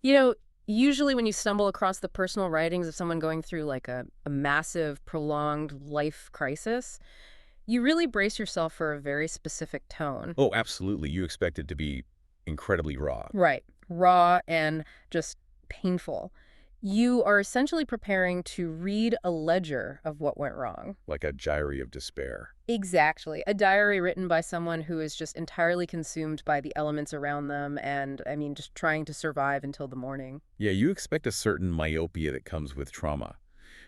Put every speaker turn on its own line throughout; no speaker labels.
You know, usually when you stumble across the personal writings of someone going through like a massive, prolonged life crisis, you really brace yourself for a very specific tone.
Oh, absolutely. You expect it to be incredibly raw.
Right. Raw and just painful. You are essentially preparing to read a ledger of what went wrong.
Like a diary of despair.
Exactly. A diary written by someone who is just entirely consumed by the elements around them and, I mean, just trying to survive until the morning.
Yeah, you expect a certain myopia that comes with trauma.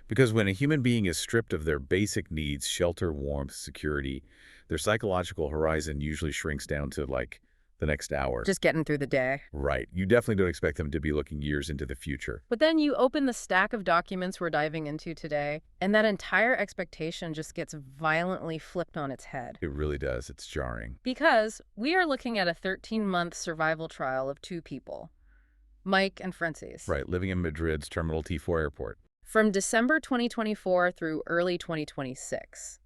Because when a human being is stripped of their basic needs, shelter, warmth, security, their psychological horizon usually shrinks down to, like, the next hour.
Just getting through the day.
Right. You definitely don't expect them to be looking years into the future.
But then you open the stack of documents we're diving into today, and that entire expectation just gets violently flipped on its head.
It really does. It's jarring.
Because we are looking at a 13-month survival trial of two people, Mike and Franyce.
Right, living in Madrid's Terminal T4 airport.
From December 2024 through early 2026.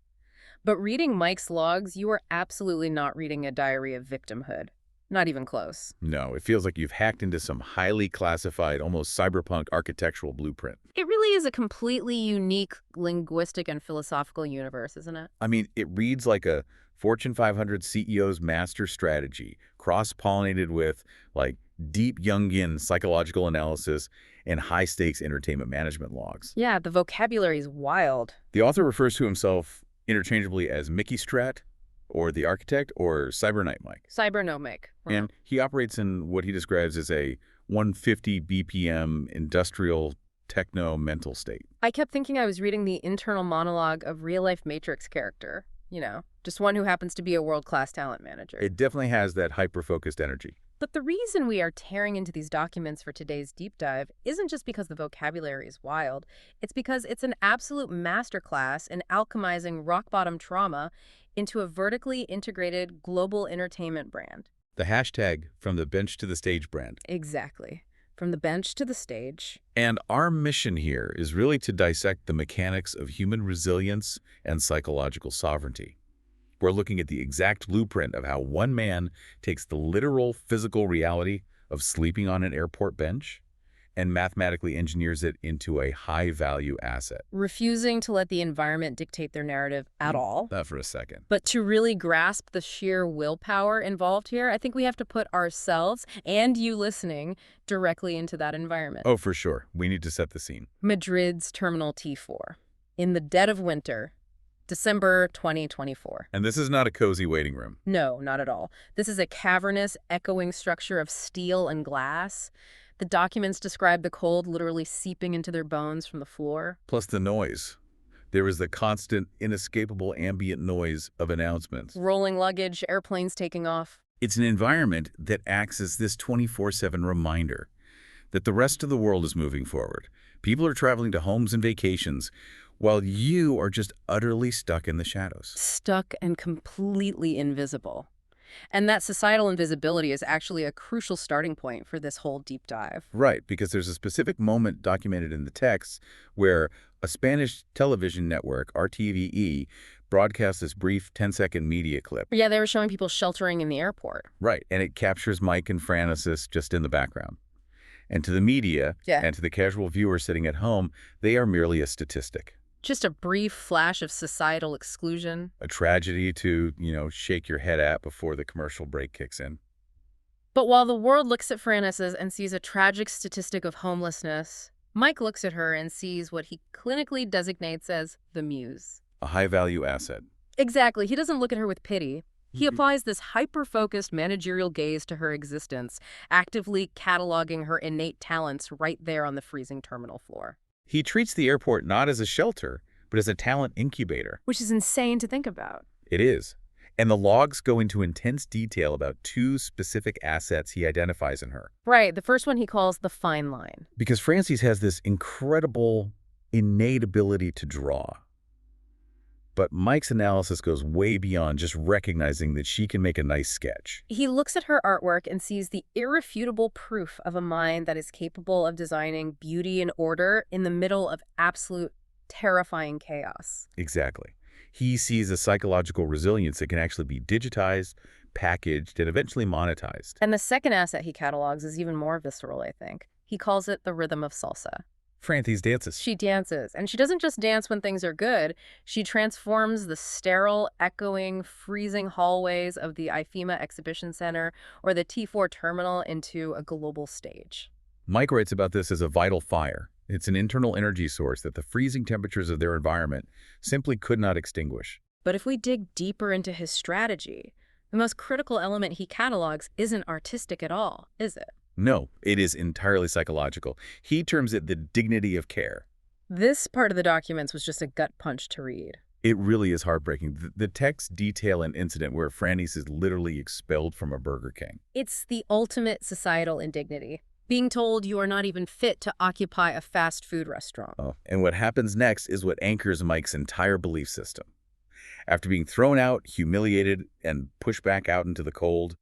But reading Mike's logs, you are absolutely not reading a diary of victimhood. Not even close.
No, it feels like you've hacked into some highly classified, almost cyberpunk architectural blueprint.
It really is a completely unique linguistic and philosophical universe, isn't it?
I mean, it reads like a Fortune 500 CEO's master strategy, cross-pollinated with, like, deep Jungian psychological analysis and high-stakes entertainment management logs.
Yeah, the vocabulary is wild.
The author refers to himself interchangeably as MickeySdt, or the architect, or Cyberknight Mike.
Cybernomic.
And he operates in what he describes as a 150 BPM industrial techno-mental state.
I kept thinking I was reading the internal monologue of real-life Matrix character. You know, just one who happens to be a world-class talent manager.
It definitely has that hyper-focused energy.
But the reason we are tearing into these documents for today's deep dive isn't just because the vocabulary is wild. It's because it's an absolute masterclass in alchemizing rock-bottom trauma into a vertically integrated global entertainment brand.
The hashtag from the bench to the stage brand.
Exactly. From the bench to the stage.
And our mission here is really to dissect the mechanics of human resilience and psychological sovereignty. We're looking at the exact blueprint of how one man takes the literal physical reality of sleeping on an airport bench and mathematically engineers it into a high-value asset.
Refusing to let the environment dictate their narrative at all.
That for a second.
But to really grasp the sheer willpower involved here, I think we have to put ourselves and you listening directly into that environment.
Oh, for sure. We need to set the scene.
Madrid's Terminal T4. In the dead of winter. December 2024.
And this is not a cozy waiting room.
No, not at all. This is a cavernous, echoing structure of steel and glass. The documents describe the cold literally seeping into their bones from the floor.
Plus the noise. There is the constant, inescapable ambient noise of announcements.
Rolling luggage, airplanes taking off.
It's an environment that acts as this 24/7 reminder that the rest of the world is moving forward. People are traveling to homes and vacations, while you are just utterly stuck in the shadows.
Stuck and completely invisible. And that societal invisibility is actually a crucial starting point for this whole deep dive.
Right, because there's a specific moment documented in the text where a Spanish television network, RTVE, broadcasts this brief 10-second media clip.
Yeah, they were showing people sheltering in the airport.
Right, and it captures Mike and Franyce just in the background. And to the media, and to the casual viewer sitting at home, they are merely a statistic.
Just a brief flash of societal exclusion.
A tragedy to, shake your head at before the commercial break kicks in.
But while the world looks at Franyce and sees a tragic statistic of homelessness, Mike looks at her and sees what he clinically designates as the Muse.
A high-value asset.
Exactly. He doesn't look at her with pity. He applies this hyper-focused managerial gaze to her existence, actively cataloging her innate talents right there on the freezing terminal floor.
He treats the airport not as a shelter, but as a talent incubator.
Which is insane to think about.
It is. And the logs go into intense detail about two specific assets he identifies in her.
Right. The first one he calls the fine line.
Because Franyce has this incredible innate ability to draw. But Mike's analysis goes way beyond just recognizing that she can make a nice sketch.
He looks at her artwork and sees the irrefutable proof of a mind that is capable of designing beauty and order in the middle of absolute terrifying chaos.
Exactly. He sees a psychological resilience that can actually be digitized, packaged, and eventually monetized.
And the second asset he catalogs is even more visceral, I think. He calls it the rhythm of salsa.
Franyce dances.
She dances, and she doesn't just dance when things are good. She transforms the sterile, echoing, freezing hallways of the IFEMA Exhibition Center or the T4 terminal into a global stage.
Mike writes about this as a vital fire. It's an internal energy source that the freezing temperatures of their environment simply could not extinguish.
But if we dig deeper into his strategy, the most critical element he catalogs isn't artistic at all, is it?
No, it is entirely psychological. He terms it the dignity of care.
This part of the documents was just a gut punch to read.
It really is heartbreaking. The texts detail an incident where Franyce is literally expelled from a Burger King.
It's the ultimate societal indignity. Being told you are not even fit to occupy a fast food restaurant.
Oh, and what happens next is what anchors Mike's entire belief system. After being thrown out, humiliated, and pushed back out into the cold,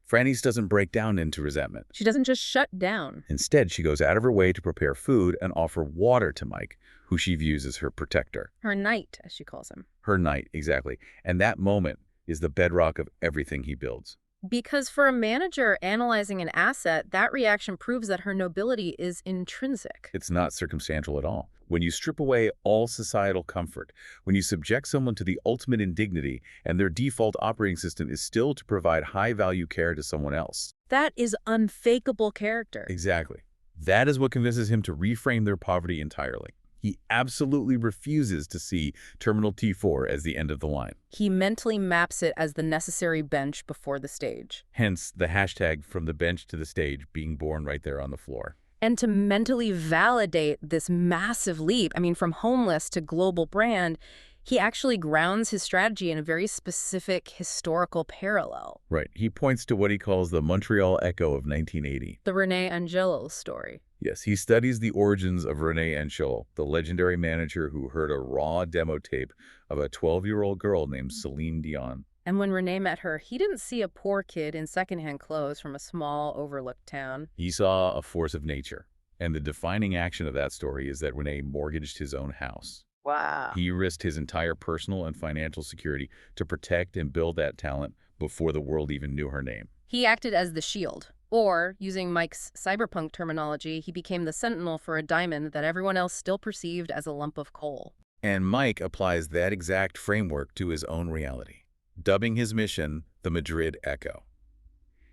Franyce doesn't break down into resentment.
She doesn't just shut down.
Instead, she goes out of her way to prepare food and offer water to Mike, who she views as her protector.
Her knight, as she calls him.
Her knight, exactly. And that moment is the bedrock of everything he builds.
Because for a manager analyzing an asset, that reaction proves that her nobility is intrinsic.
It's not circumstantial at all. When you strip away all societal comfort, when you subject someone to the ultimate indignity and their default operating system is still to provide high-value care to someone else.
That is unfakeable character.
Exactly. That is what convinces him to reframe their poverty entirely. He absolutely refuses to see Terminal T4 as the end of the line.
He mentally maps it as the necessary bench before the stage.
Hence, the hashtag from the bench to the stage being born right there on the floor.
And to mentally validate this massive leap, from homeless to global brand, he actually grounds his strategy in a very specific historical parallel.
Right. He points to what he calls the Montreal Echo of 1980.
The René Angelo story.
Yes, he studies the origins of René Angelo, the legendary manager who heard a raw demo tape of a 12-year-old girl named Celine Dion.
And when René met her, he didn't see a poor kid in secondhand clothes from a small, overlooked town.
He saw a force of nature. And the defining action of that story is that René mortgaged his own house.
Wow.
He risked his entire personal and financial security to protect and build that talent before the world even knew her name.
He acted as the shield. Or, using Mike's cyberpunk terminology, he became the sentinel for a diamond that everyone else still perceived as a lump of coal.
And Mike applies that exact framework to his own reality, dubbing his mission the Madrid Echo.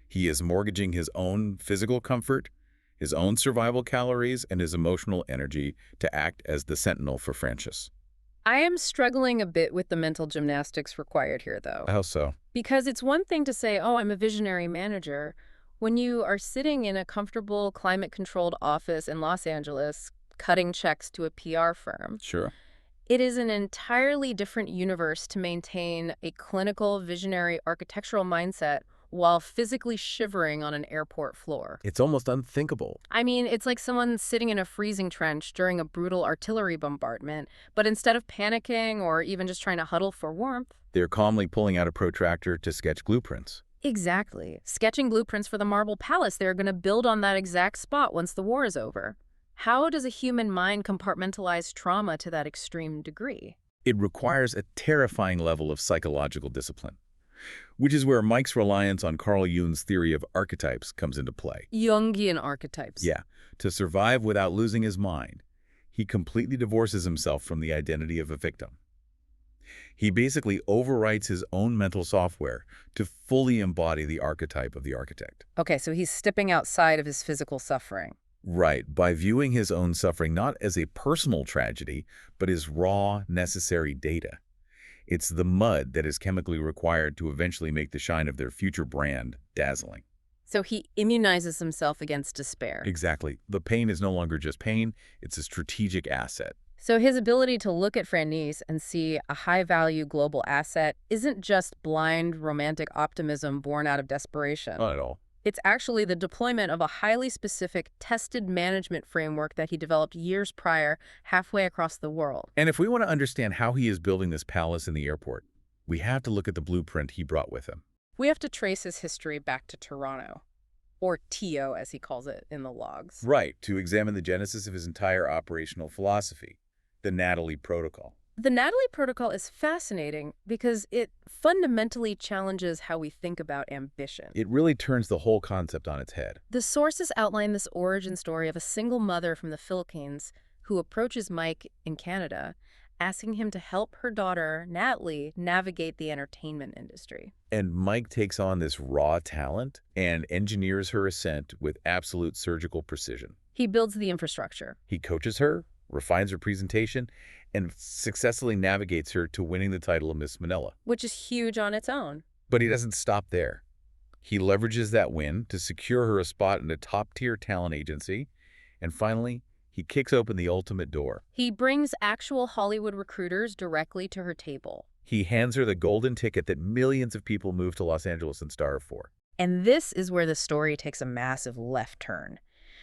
He is mortgaging his own physical comfort, his own survival calories, and his emotional energy to act as the sentinel for Franyce.
I am struggling a bit with the mental gymnastics required here, though.
How so?
Because it's one thing to say, oh, I'm a visionary manager, when you are sitting in a comfortable, climate-controlled office in Los Angeles, cutting checks to a PR firm.
Sure.
It is an entirely different universe to maintain a clinical, visionary, architectural mindset while physically shivering on an airport floor.
It's almost unthinkable.
It's like someone sitting in a freezing trench during a brutal artillery bombardment, but instead of panicking or even just trying to huddle for warmth,
They're calmly pulling out a protractor to sketch blueprints.
Exactly. Sketching blueprints for the Marble Palace they're going to build on that exact spot once the war is over. How does a human mind compartmentalize trauma to that extreme degree?
It requires a terrifying level of psychological discipline, which is where Mike's reliance on Carl Jung's theory of archetypes comes into play.
Jungian archetypes.
Yeah, to survive without losing his mind, he completely divorces himself from the identity of a victim. He basically overwrites his own mental software to fully embody the archetype of the architect.
Okay, so he's stepping outside of his physical suffering.
Right, by viewing his own suffering not as a personal tragedy, but as raw, necessary data. It's the mud that is chemically required to eventually make the shine of their future brand dazzling.
So he immunizes himself against despair.
Exactly. The pain is no longer just pain, it's a strategic asset.
So his ability to look at Franyce and see a high-value global asset isn't just blind romantic optimism born out of desperation.
Not at all.
It's actually the deployment of a highly specific, tested management framework that he developed years prior, halfway across the world.
And if we want to understand how he is building this palace in the airport, we have to look at the blueprint he brought with him.
We have to trace his history back to Toronto, or TO as he calls it in the logs.
Right, to examine the genesis of his entire operational philosophy, the Natalie Protocol.
The Natalie Protocol is fascinating because it fundamentally challenges how we think about ambition.
It really turns the whole concept on its head.
The sources outline this origin story of a single mother from the Philippines who approaches Mike in Canada, asking him to help her daughter, Natalie, navigate the entertainment industry.
And Mike takes on this raw talent and engineers her ascent with absolute surgical precision.
He builds the infrastructure.
He coaches her, refines her presentation, and successfully navigates her to winning the title of Miss Manila.
Which is huge on its own.
But he doesn't stop there. He leverages that win to secure her a spot in a top-tier talent agency. And finally, he kicks open the ultimate door.
He brings actual Hollywood recruiters directly to her table.
He hands her the golden ticket that millions of people move to Los Angeles and starve for.
And this is where the story takes a massive left turn.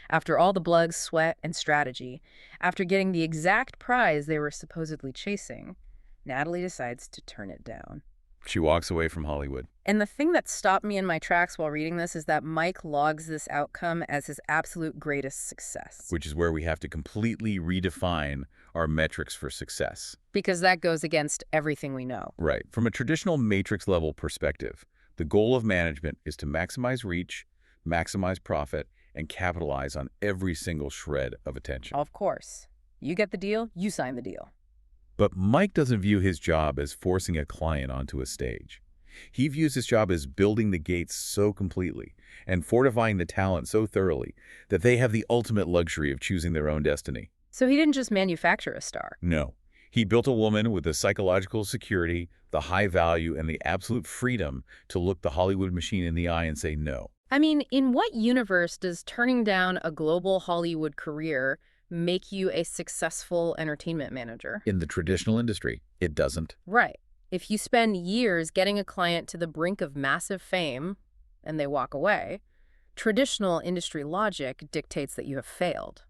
After all the blood, sweat, and strategy, after getting the exact prize they were supposedly chasing, Natalie decides to turn it down.
She walks away from Hollywood.
And the thing that stopped me in my tracks while reading this is that Mike logs this outcome as his absolute greatest success.
Which is where we have to completely redefine our metrics for success.
Because that goes against everything we know.
Right. From a traditional matrix-level perspective, the goal of management is to maximize reach, maximize profit, and capitalize on every single shred of attention.
Of course. You get the deal, you sign the deal.
But Mike doesn't view his job as forcing a client onto a stage. He views his job as building the gates so completely and fortifying the talent so thoroughly that they have the ultimate luxury of choosing their own destiny.
So he didn't just manufacture a star.
No. He built a woman with the psychological security, the high value, and the absolute freedom to look the Hollywood machine in the eye and say no.
I mean, in what universe does turning down a global Hollywood career make you a successful entertainment manager?
In the traditional industry, it doesn't.
Right. If you spend years getting a client to the brink of massive fame and they walk away, traditional industry logic dictates that you have failed.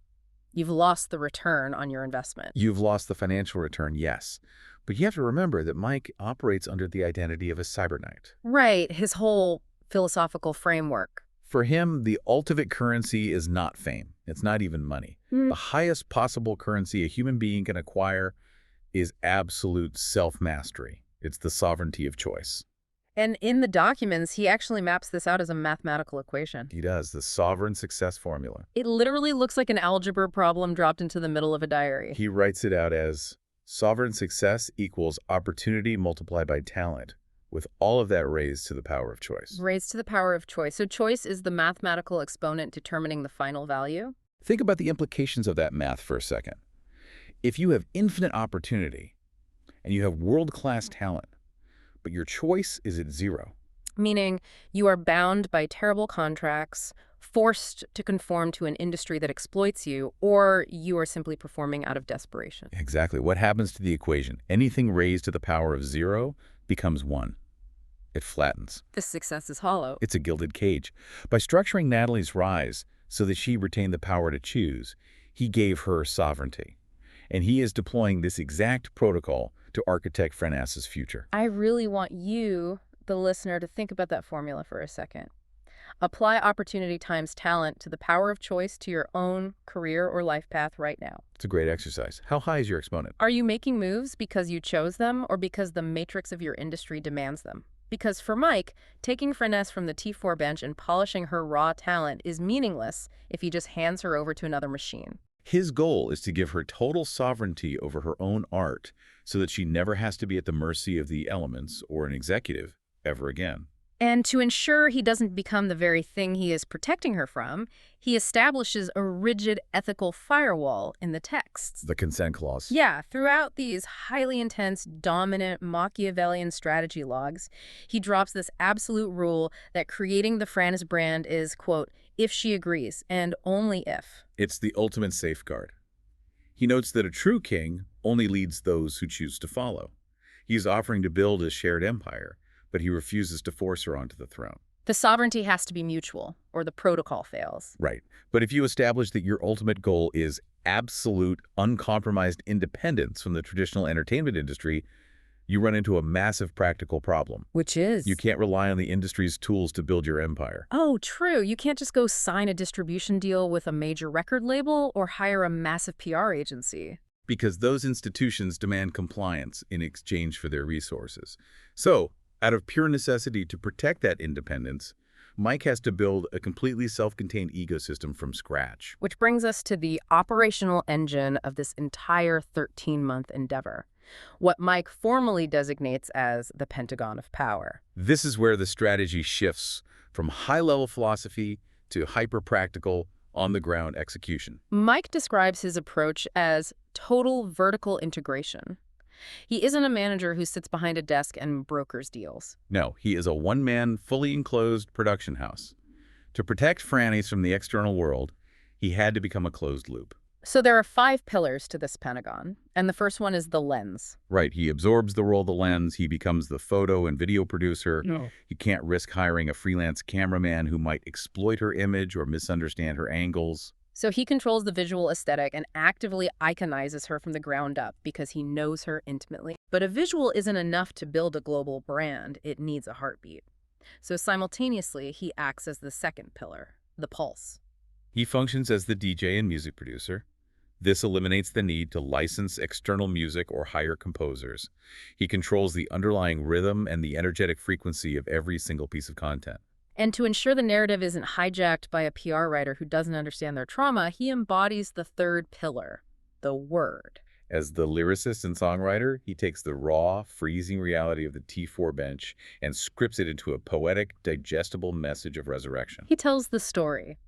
You've lost the return on your investment.
You've lost the financial return, yes. But you have to remember that Mike operates under the identity of a cyberknight.
Right. His whole philosophical framework.
For him, the ultimate currency is not fame. It's not even money. The highest possible currency a human being can acquire is absolute self-mastery. It's the sovereignty of choice.
And in the documents, he actually maps this out as a mathematical equation.
He does, the sovereign success formula.
It literally looks like an algebra problem dropped into the middle of a diary.
He writes it out as sovereign success equals opportunity multiplied by talent, with all of that raised to the power of choice.
Raised to the power of choice. So choice is the mathematical exponent determining the final value?
Think about the implications of that math for a second. If you have infinite opportunity and you have world-class talent, but your choice is at zero.
Meaning you are bound by terrible contracts, forced to conform to an industry that exploits you, or you are simply performing out of desperation.
Exactly. What happens to the equation? Anything raised to the power of zero becomes one. It flattens.
This success is hollow.
It's a gilded cage. By structuring Natalie's rise so that she retained the power to choose, he gave her sovereignty. And he is deploying this exact protocol to architect Franyce's future.
I really want you, the listener, to think about that formula for a second. Apply opportunity times talent to the power of choice to your own career or life path right now.
It's a great exercise. How high is your exponent?
Are you making moves because you chose them or because the matrix of your industry demands them? Because for Mike, taking Franyce from the T4 bench and polishing her raw talent is meaningless if he just hands her over to another machine.
His goal is to give her total sovereignty over her own art so that she never has to be at the mercy of the elements or an executive ever again.
And to ensure he doesn't become the very thing he is protecting her from, he establishes a rigid ethical firewall in the texts.
The consent clause.
Yeah, throughout these highly intense, dominant Machiavellian strategy logs, he drops this absolute rule that creating the Franyce brand is, quote, if she agrees, and only if.
It's the ultimate safeguard. He notes that a true king only leads those who choose to follow. He's offering to build a shared empire, but he refuses to force her onto the throne.
The sovereignty has to be mutual, or the protocol fails.
Right. But if you establish that your ultimate goal is absolute, uncompromised independence from the traditional entertainment industry, you run into a massive practical problem.
Which is?
You can't rely on the industry's tools to build your empire.
Oh, true. You can't just go sign a distribution deal with a major record label or hire a massive PR agency.
because those institutions demand compliance in exchange for their resources. So, out of pure necessity to protect that independence, Mike has to build a completely self-contained ecosystem from scratch.
Which brings us to the operational engine of this entire 13-month endeavor, what Mike formally designates as the Pentagon of Power.
This is where the strategy shifts from high-level philosophy to hyper-practical, on-the-ground execution.
Mike describes his approach as total vertical integration. He isn't a manager who sits behind a desk and brokers deals.
No, he is a one-man, fully enclosed production house. To protect Franyce from the external world, he had to become a closed loop.
So there are 5 pillars to this Pentagon, and the first one is the lens.
Right, he absorbs the role of the lens, he becomes the photo and video producer.
No.
He can't risk hiring a freelance cameraman who might exploit her image or misunderstand her angles.
So he controls the visual aesthetic and actively iconizes her from the ground up because he knows her intimately. But a visual isn't enough to build a global brand, it needs a heartbeat. So simultaneously, he acts as the second pillar, the pulse.
He functions as the DJ and music producer. This eliminates the need to license external music or hire composers. He controls the underlying rhythm and the energetic frequency of every single piece of content.
And to ensure the narrative isn't hijacked by a PR writer who doesn't understand their trauma, he embodies the third pillar, the word.
As the lyricist and songwriter, he takes the raw, freezing reality of the T4 bench and scripts it into a poetic, digestible message of resurrection.
He tells the story,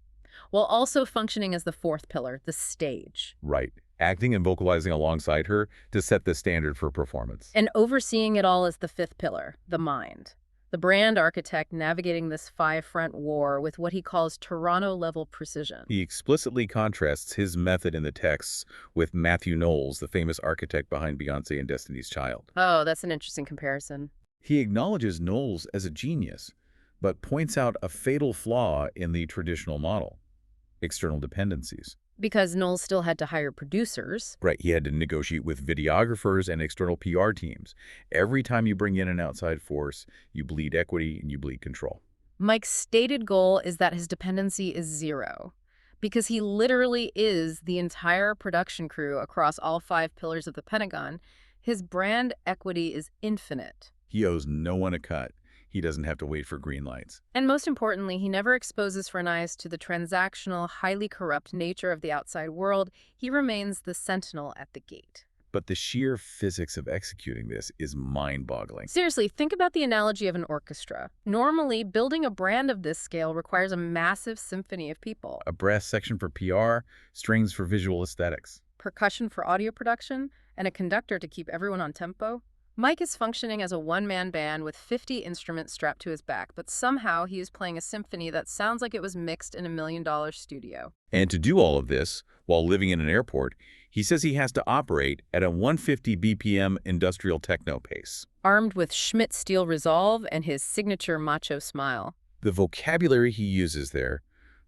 while also functioning as the fourth pillar, the stage.
Right. Acting and vocalizing alongside her to set the standard for performance.
And overseeing it all as the fifth pillar, the mind. The brand architect navigating this 5-front war with what he calls Toronto-level precision.
He explicitly contrasts his method in the texts with Matthew Knowles, the famous architect behind Beyoncé and Destiny's Child.
Oh, that's an interesting comparison.
He acknowledges Knowles as a genius, but points out a fatal flaw in the traditional model: external dependencies.
Because Knowles still had to hire producers.
Right, he had to negotiate with videographers and external PR teams. Every time you bring in an outside force, you bleed equity and you bleed control.
Mike's stated goal is that his dependency is 0, because he literally is the entire production crew across all 5 pillars of the Pentagon. His brand equity is infinite.
He owes no one a cut. He doesn't have to wait for green lights.
And most importantly, he never exposes Franyce to the transactional, highly corrupt nature of the outside world. He remains the sentinel at the gate.
But the sheer physics of executing this is mind-boggling.
Seriously, think about the analogy of an orchestra. Normally, building a brand of this scale requires a massive symphony of people.
A brass section for PR, strings for visual aesthetics.
Percussion for audio production, and a conductor to keep everyone on tempo. Mike is functioning as a one-man band with 50 instruments strapped to his back, but somehow he is playing a symphony that sounds like it was mixed in $1 million studio.
And to do all of this, while living in an airport, he says he has to operate at a 150 BPM industrial techno pace.
Armed with Schmidt steel resolve and his signature macho smile.
The vocabulary he uses there,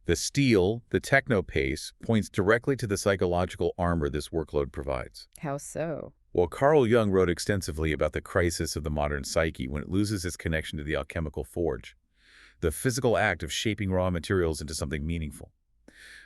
the steel, the techno pace, points directly to the psychological armor this workload provides.
How so?
Well, Carl Jung wrote extensively about the crisis of the modern psyche when it loses its connection to the alchemical forge, the physical act of shaping raw materials into something meaningful.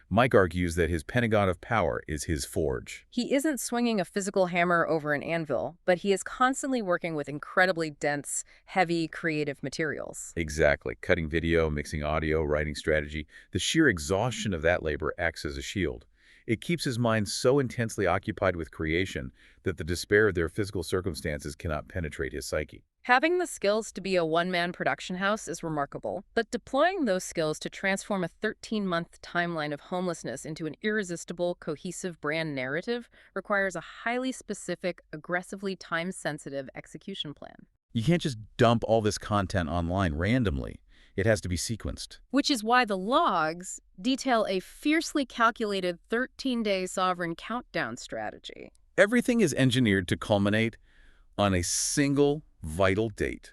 Mike argues that his Pentagon of Power is his forge.
He isn't swinging a physical hammer over an anvil, but he is constantly working with incredibly dense, heavy, creative materials.
Exactly. Cutting video, mixing audio, writing strategy. The sheer exhaustion of that labor acts as a shield. It keeps his mind so intensely occupied with creation that the despair of their physical circumstances cannot penetrate his psyche.
Having the skills to be a one-man production house is remarkable, but deploying those skills to transform a 13-month timeline of homelessness into an irresistible, cohesive brand narrative requires a highly specific, aggressively time-sensitive execution plan.
You can't just dump all this content online randomly. It has to be sequenced.
Which is why the logs detail a fiercely calculated 13-day sovereign countdown strategy.
Everything is engineered to culminate on a single vital date,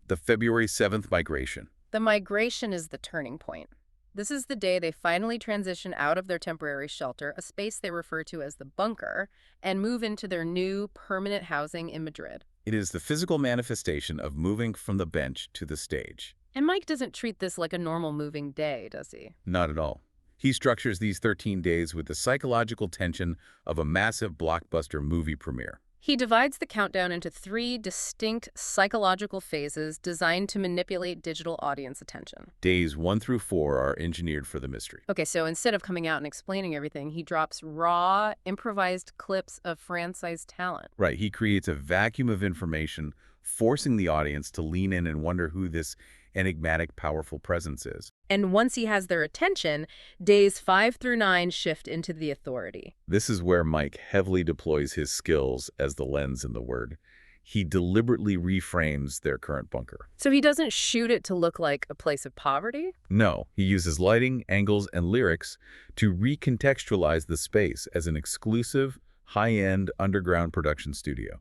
the February 7th migration.
The migration is the turning point. This is the day they finally transition out of their temporary shelter, a space they refer to as the Búnker, and move into their new permanent housing in Madrid.
It is the physical manifestation of moving from the bench to the stage.
And Mike doesn't treat this like a normal moving day, does he?
Not at all. He structures these 13 days with the psychological tension of a massive blockbuster movie premiere.
He divides the countdown into 3 distinct psychological phases designed to manipulate digital audience attention.
Days 1 through 4 are engineered for the mystery.
Okay, so instead of coming out and explaining everything, he drops raw, improvised clips of Franyce's talent.
Right, he creates a vacuum of information, forcing the audience to lean in and wonder who this enigmatic, powerful presence is.
And once he has their attention, days 5 through 9 shift into the authority.
This is where Mike heavily deploys his skills as the lens in the word. He deliberately reframes their current bunker.
So he doesn't shoot it to look like a place of poverty?
No, he uses lighting, angles, and lyrics to recontextualize the space as an exclusive, high-end underground production studio.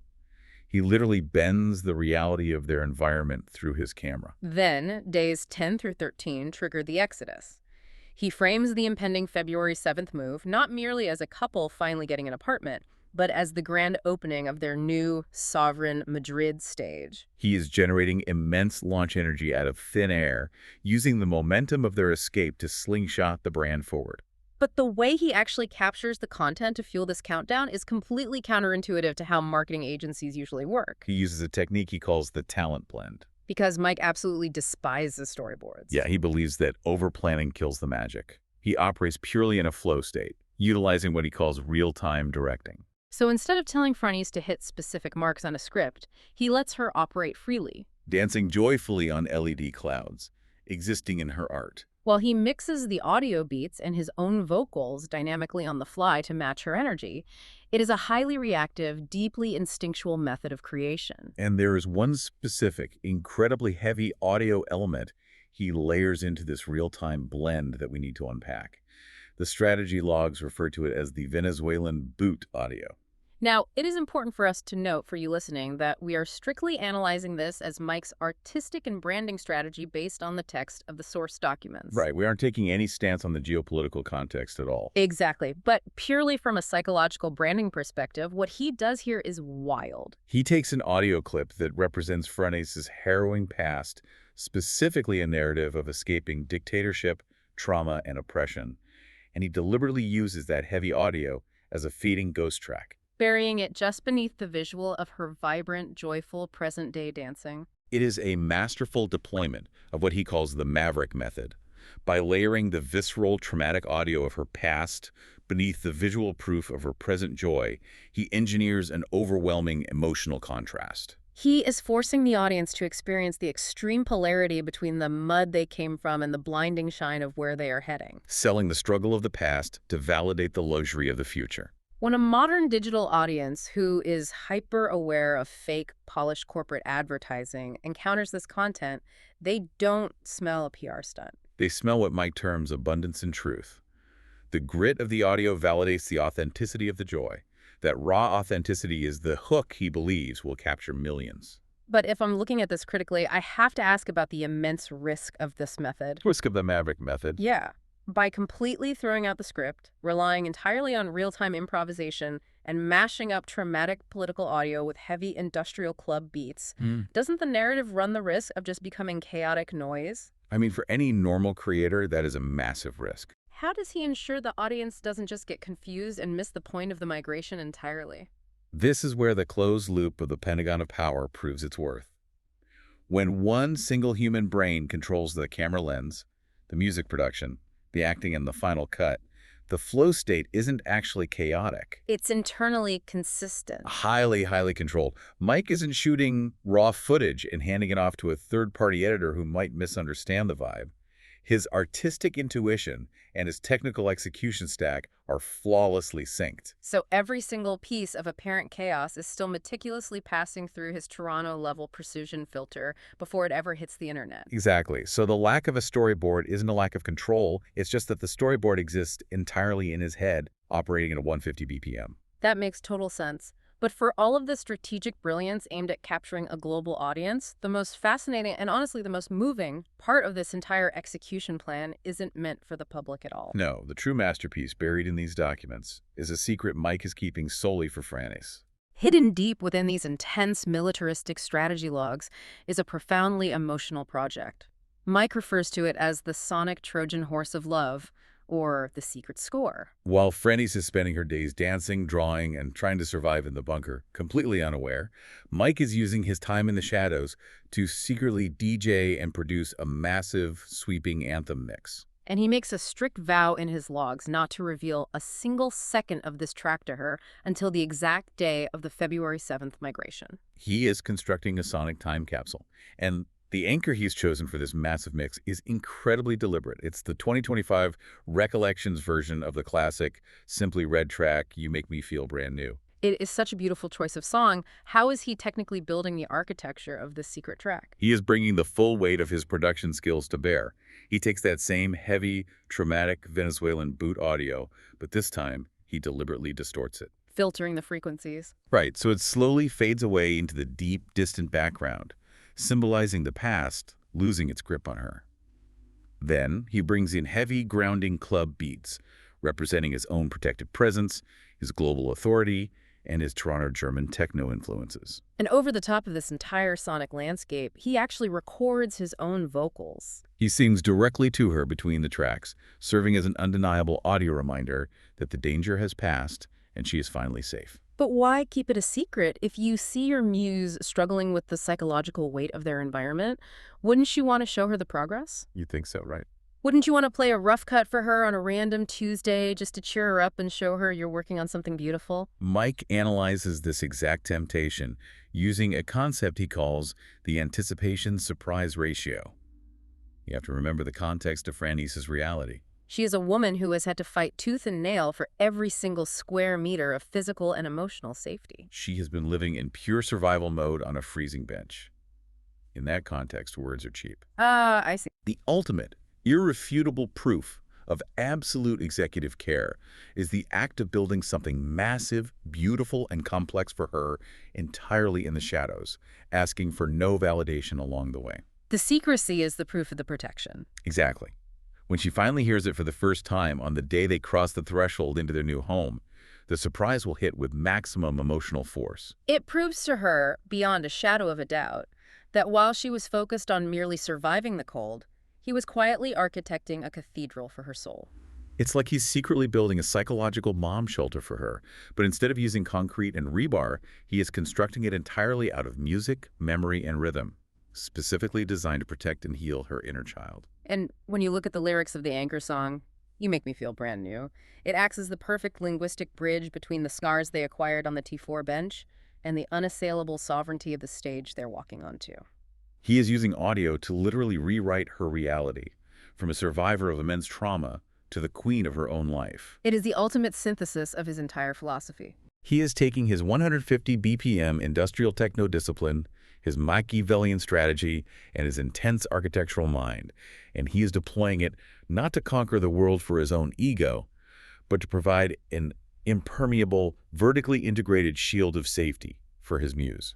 He literally bends the reality of their environment through his camera.
Then, days 10 through 13 trigger the exodus. He frames the impending February 7th move not merely as a couple finally getting an apartment, but as the grand opening of their new, sovereign Madrid stage.
He is generating immense launch energy out of thin air, using the momentum of their escape to slingshot the brand forward.
But the way he actually captures the content to fuel this countdown is completely counterintuitive to how marketing agencies usually work.
He uses a technique he calls the talent blend.
Because Mike absolutely despises storyboards.
Yeah, he believes that over-planning kills the magic. He operates purely in a flow state, utilizing what he calls real-time directing.
So instead of telling Franyce to hit specific marks on a script, he lets her operate freely.
Dancing joyfully on LED clouds, existing in her art.
While he mixes the audio beats and his own vocals dynamically on the fly to match her energy, it is a highly reactive, deeply instinctual method of creation.
And there is one specific, incredibly heavy audio element he layers into this real-time blend that we need to unpack. The strategy logs refer to it as the Venezuelan boot audio.
Now, it is important for us to note, for you listening, that we are strictly analyzing this as Mike's artistic and branding strategy based on the text of the source documents.
Right, we aren't taking any stance on the geopolitical context at all.
Exactly. But purely from a psychological branding perspective, what he does here is wild.
He takes an audio clip that represents Franyce's harrowing past, specifically a narrative of escaping dictatorship, trauma, and oppression, and he deliberately uses that heavy audio as a feeding ghost track,
burying it just beneath the visual of her vibrant, joyful, present-day dancing.
It is a masterful deployment of what he calls the Maverick method. By layering the visceral, traumatic audio of her past beneath the visual proof of her present joy, he engineers an overwhelming emotional contrast.
He is forcing the audience to experience the extreme polarity between the mud they came from and the blinding shine of where they are heading.
Selling the struggle of the past to validate the luxury of the future.
When a modern digital audience who is hyper-aware of fake, polished corporate advertising encounters this content, they don't smell a PR stunt.
They smell what Mike terms abundance and truth. The grit of the audio validates the authenticity of the joy. That raw authenticity is the hook he believes will capture millions.
But if I'm looking at this critically, I have to ask about the immense risk of this method.
Risk of the Maverick method.
Yeah. By completely throwing out the script, relying entirely on real-time improvisation, and mashing up traumatic political audio with heavy industrial club beats, doesn't the narrative run the risk of just becoming chaotic noise?
I mean, for any normal creator, that is a massive risk.
How does he ensure the audience doesn't just get confused and miss the point of the migration entirely?
This is where the closed loop of the Pentagon of Power proves its worth. When one single human brain controls the camera lens, the music production, the acting, and the final cut, the flow state isn't actually chaotic.
It's internally consistent.
Highly controlled. Mike isn't shooting raw footage and handing it off to a third-party editor who might misunderstand the vibe. His artistic intuition and his technical execution stack are flawlessly synced.
So every single piece of apparent chaos is still meticulously passing through his Toronto-level precision filter before it ever hits the internet.
Exactly. So the lack of a storyboard isn't a lack of control. It's just that the storyboard exists entirely in his head, operating at 150 BPM.
That makes total sense. But for all of the strategic brilliance aimed at capturing a global audience, the most fascinating and honestly the most moving part of this entire execution plan isn't meant for the public at all.
No, the true masterpiece buried in these documents is a secret Mike is keeping solely for Franyce.
Hidden deep within these intense militaristic strategy logs is a profoundly emotional project. Mike refers to it as the sonic Trojan horse of love, or the secret score.
While Franyce is spending her days dancing, drawing, and trying to survive in the bunker, completely unaware, Mike is using his time in the shadows to secretly DJ and produce a massive, sweeping anthem mix.
And he makes a strict vow in his logs not to reveal a single second of this track to her until the exact day of the February 7th migration.
He is constructing a sonic time capsule, and the anchor he's chosen for this massive mix is incredibly deliberate. It's the 2025 Recollections version of the classic Simply Red track, You Make Me Feel Brand New.
It is such a beautiful choice of song. How is he technically building the architecture of this secret track?
He is bringing the full weight of his production skills to bear. He takes that same heavy, traumatic Venezuelan boot audio, but this time he deliberately distorts it.
Filtering the frequencies.
Right, so it slowly fades away into the deep, distant background, symbolizing the past losing its grip on her. Then he brings in heavy, grounding club beats, representing his own protected presence, his global authority, and his Toronto German techno influences.
And over the top of this entire sonic landscape, he actually records his own vocals.
He sings directly to her between the tracks, serving as an undeniable audio reminder that the danger has passed and she is finally safe.
But why keep it a secret? If you see your muse struggling with the psychological weight of their environment, wouldn't you want to show her the progress?
You think so, right?
Wouldn't you want to play a rough cut for her on a random Tuesday just to cheer her up and show her you're working on something beautiful?
Mike analyzes this exact temptation using a concept he calls the anticipation-surprise ratio. You have to remember the context of Franyce's reality.
She is a woman who has had to fight tooth and nail for every single square meter of physical and emotional safety.
She has been living in pure survival mode on a freezing bench. In that context, words are cheap.
I see.
The ultimate, irrefutable proof of absolute executive care is the act of building something massive, beautiful, and complex for her entirely in the shadows, asking for no validation along the way.
The secrecy is the proof of the protection.
Exactly. When she finally hears it for the first time on the day they cross the threshold into their new home, the surprise will hit with maximum emotional force.
It proves to her, beyond a shadow of a doubt, that while she was focused on merely surviving the cold, he was quietly architecting a cathedral for her soul.
It's like he's secretly building a psychological bomb shelter for her, but instead of using concrete and rebar, he is constructing it entirely out of music, memory, and rhythm, specifically designed to protect and heal her inner child.
And when you look at the lyrics of the anchor song, You Make Me Feel Brand New, it acts as the perfect linguistic bridge between the scars they acquired on the T4 bench and the unassailable sovereignty of the stage they're walking onto.
He is using audio to literally rewrite her reality, from a survivor of immense trauma to the queen of her own life.
It is the ultimate synthesis of his entire philosophy.
He is taking his 150 BPM industrial techno discipline, his Machiavellian strategy, and his intense architectural mind, and he is deploying it not to conquer the world for his own ego, but to provide an impermeable, vertically integrated shield of safety for his muse,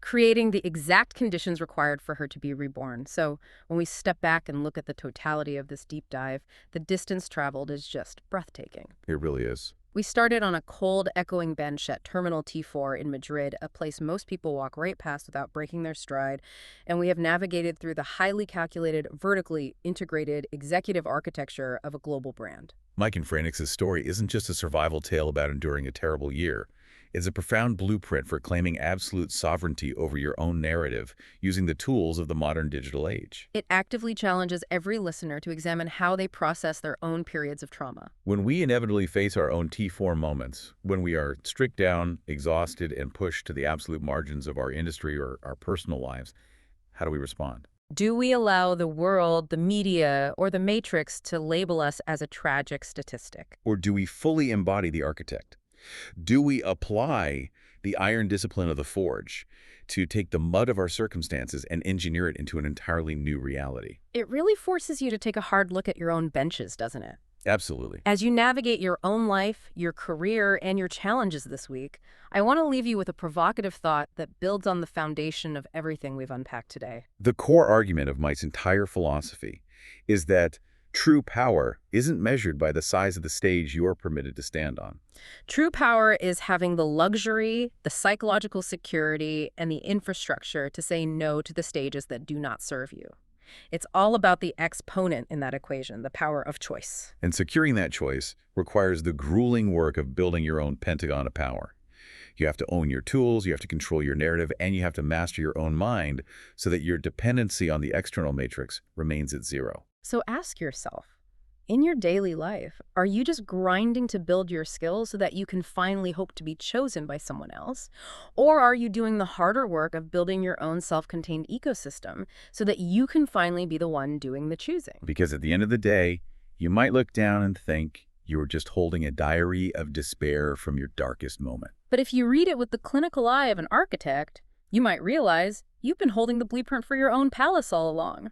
Creating the exact conditions required for her to be reborn. So when we step back and look at the totality of this deep dive, the distance traveled is just breathtaking.
It really is.
We started on a cold, echoing bench at Terminal T4 in Madrid, a place most people walk right past without breaking their stride, and we have navigated through the highly calculated, vertically integrated executive architecture of a global brand.
Mike and Franyce's story isn't just a survival tale about enduring a terrible year. It's a profound blueprint for claiming absolute sovereignty over your own narrative using the tools of the modern digital age.
It actively challenges every listener to examine how they process their own periods of trauma.
When we inevitably face our own T4 moments, when we are stripped down, exhausted, and pushed to the absolute margins of our industry or our personal lives, how do we respond?
Do we allow the world, the media, or the matrix to label us as a tragic statistic?
Or do we fully embody the architect? Do we apply the iron discipline of the forge to take the mud of our circumstances and engineer it into an entirely new reality?
It really forces you to take a hard look at your own benches, doesn't it?
Absolutely.
As you navigate your own life, your career, and your challenges this week, I want to leave you with a provocative thought that builds on the foundation of everything we've unpacked today.
The core argument of Mike's entire philosophy is that true power isn't measured by the size of the stage you're permitted to stand on.
True power is having the luxury, the psychological security, and the infrastructure to say no to the stages that do not serve you. It's all about the exponent in that equation, the power of choice.
And securing that choice requires the grueling work of building your own Pentagon of Power. You have to own your tools, you have to control your narrative, and you have to master your own mind so that your dependency on the external matrix remains at zero.
So ask yourself, in your daily life, are you just grinding to build your skills so that you can finally hope to be chosen by someone else? Or are you doing the harder work of building your own self-contained ecosystem so that you can finally be the one doing the choosing?
Because at the end of the day, you might look down and think you were just holding a diary of despair from your darkest moment.
But if you read it with the clinical eye of an architect, you might realize you've been holding the blueprint for your own palace all along.